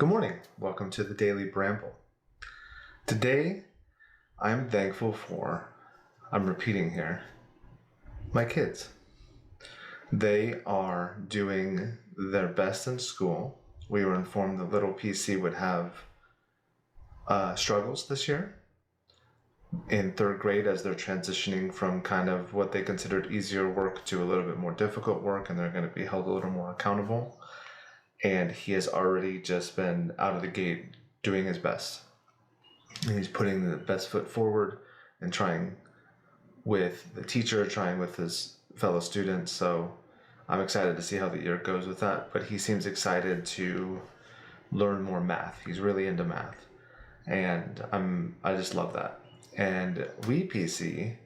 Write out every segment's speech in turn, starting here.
Good morning. Welcome to the Daily Bramble. Today, I'm thankful for, I'm repeating here, my kids. They are doing their best in school. We were informed that little PC would have struggles this year in third grade as they're transitioning from kind of what they considered easier work to a little bit more difficult work, and they're going to be held a little more accountable. And he has already just been out of the gate doing his best. And he's putting the best foot forward and trying with the teacher, trying with his fellow students. So I'm excited to see how the year goes with that. But he seems excited to learn more math. He's really into math. And I just love that. And WePC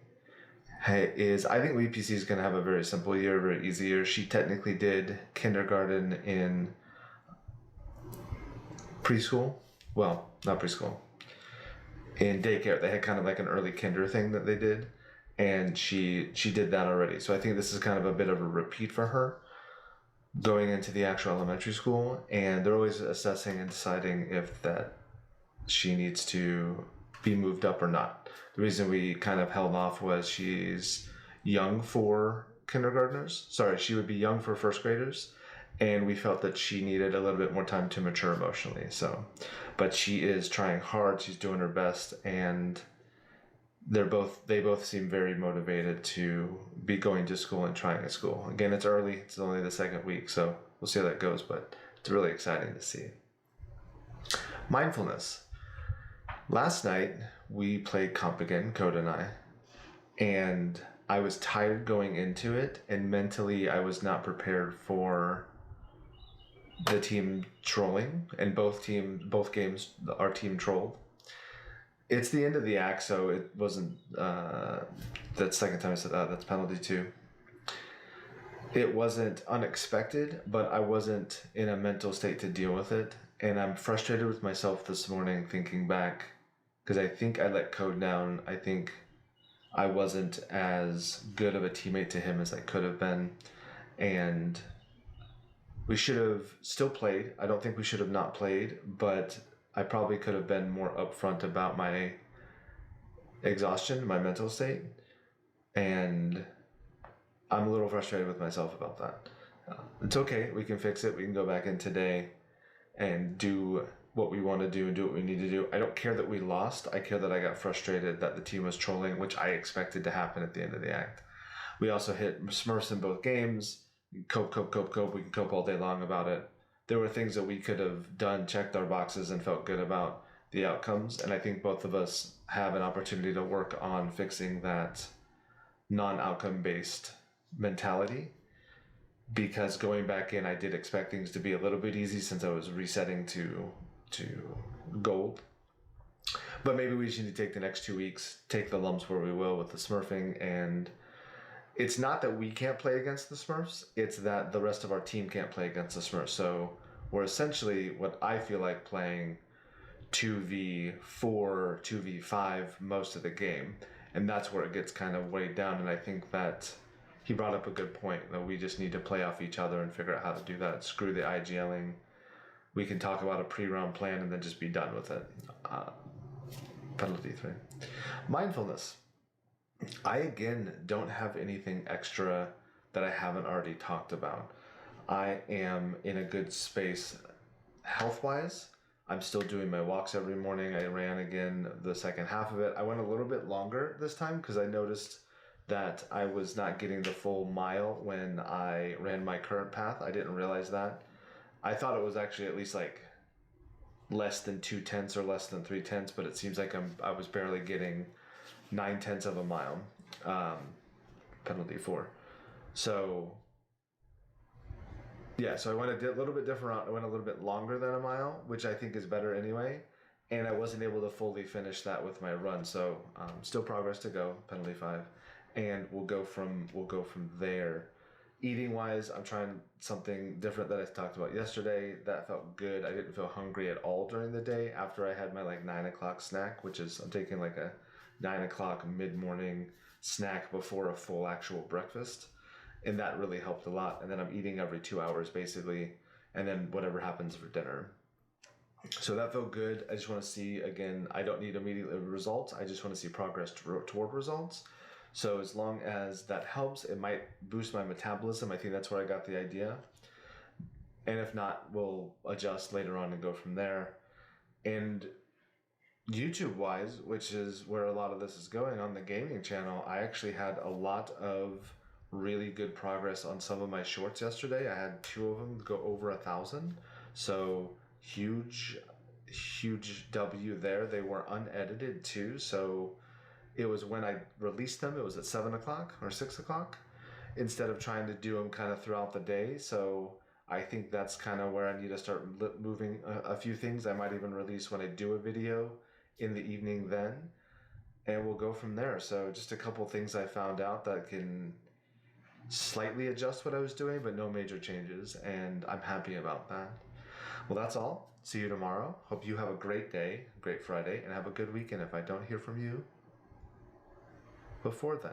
I think WePC is going to have a very simple year, very easy year. She technically did kindergarten in preschool. Well, not preschool. In daycare, they had kind of like an early kinder thing that they did, and she did that already. So I think this is kind of a bit of a repeat for her going into the actual elementary school, and they're always assessing and deciding if that she needs to be moved up or not. The reason we kind of held off was she's young for kindergartners. Sorry, she would be young for first graders, and we felt that she needed a little bit more time to mature emotionally. So, but she is trying hard. She's doing her best, and they both seem very motivated to be going to school and trying at school. Again, it's early. It's only the second week, so we'll see how that goes, but it's really exciting to see. Mindfulness. Last night, we played comp again, Code and I, and I was tired going into it, and mentally I was not prepared for the team trolling, and both games, our team trolled. It's the end of the act, so it wasn't, that second time I said that, that's penalty 2. It wasn't unexpected, but I wasn't in a mental state to deal with it, and I'm frustrated with myself this morning thinking back, because I think I let Code down. I think I wasn't as good of a teammate to him as I could have been, and we should have still played. I don't think we should have not played, but I probably could have been more upfront about my exhaustion, my mental state, and I'm a little frustrated with myself about that. It's okay. We can fix it. We can go back in today and do what we want to do and do what we need to do. I don't care that we lost. I care that I got frustrated that the team was trolling, which I expected to happen at the end of the act. We also hit Smurfs in both games. Cope. We can cope all day long about it. There were things that we could have done, checked our boxes, and felt good about the outcomes. And I think both of us have an opportunity to work on fixing that non-outcome based mentality. Because going back in, I did expect things to be a little bit easy since I was resetting to gold. But maybe we just need to take the next 2 weeks, take the lumps where we will with the smurfing. And it's not that we can't play against the Smurfs, it's that the rest of our team can't play against the Smurfs. So we're essentially what I feel like playing 2v4, 2v5 most of the game. And that's where it gets kind of weighed down. And I think that he brought up a good point that we just need to play off each other and figure out how to do that. Screw the IGLing. We can talk about a pre-round plan and then just be done with it. Penalty 3. Mindfulness. I, again, don't have anything extra that I haven't already talked about. I am in a good space health-wise. I'm still doing my walks every morning. I ran again the second half of it. I went a little bit longer this time because I noticed that I was not getting the full mile when I ran my current path. I didn't realize that. I thought it was actually at least like less than 2/10 or less than 3/10, but it seems like I was barely getting 9/10 of a mile. Penalty 4. So yeah, so I went a little bit different route. I went a little bit longer than a mile, which I think is better anyway. And I wasn't able to fully finish that with my run. So still progress to go. Penalty 5. And we'll go from there. Eating wise, I'm trying something different that I talked about yesterday. That felt good. I didn't feel hungry at all during the day after I had my 9 o'clock snack, which is I'm taking like a 9 o'clock mid-morning snack before a full actual breakfast. And that really helped a lot. And then I'm eating every 2 hours basically. And then whatever happens for dinner. So that felt good. I just want to see, again, I don't need immediate results. I just want to see progress toward results. So as long as that helps, it might boost my metabolism. I think that's where I got the idea. And if not, we'll adjust later on and go from there. And YouTube wise, which is where a lot of this is going on the gaming channel, I actually had a lot of really good progress on some of my shorts yesterday. I had 2 of them go over 1,000. So huge W there. They were unedited too. So it was when I released them, it was at 7 o'clock or 6 o'clock instead of trying to do them kind of throughout the day. So I think that's kind of where I need to start moving a few things. I might even release when I do a video in the evening then, and we'll go from there. So just a couple things I found out that can slightly adjust what I was doing, but no major changes, and I'm happy about that. Well, that's all. See you tomorrow. Hope you have a great day, great Friday, and have a good weekend if I don't hear from you before then.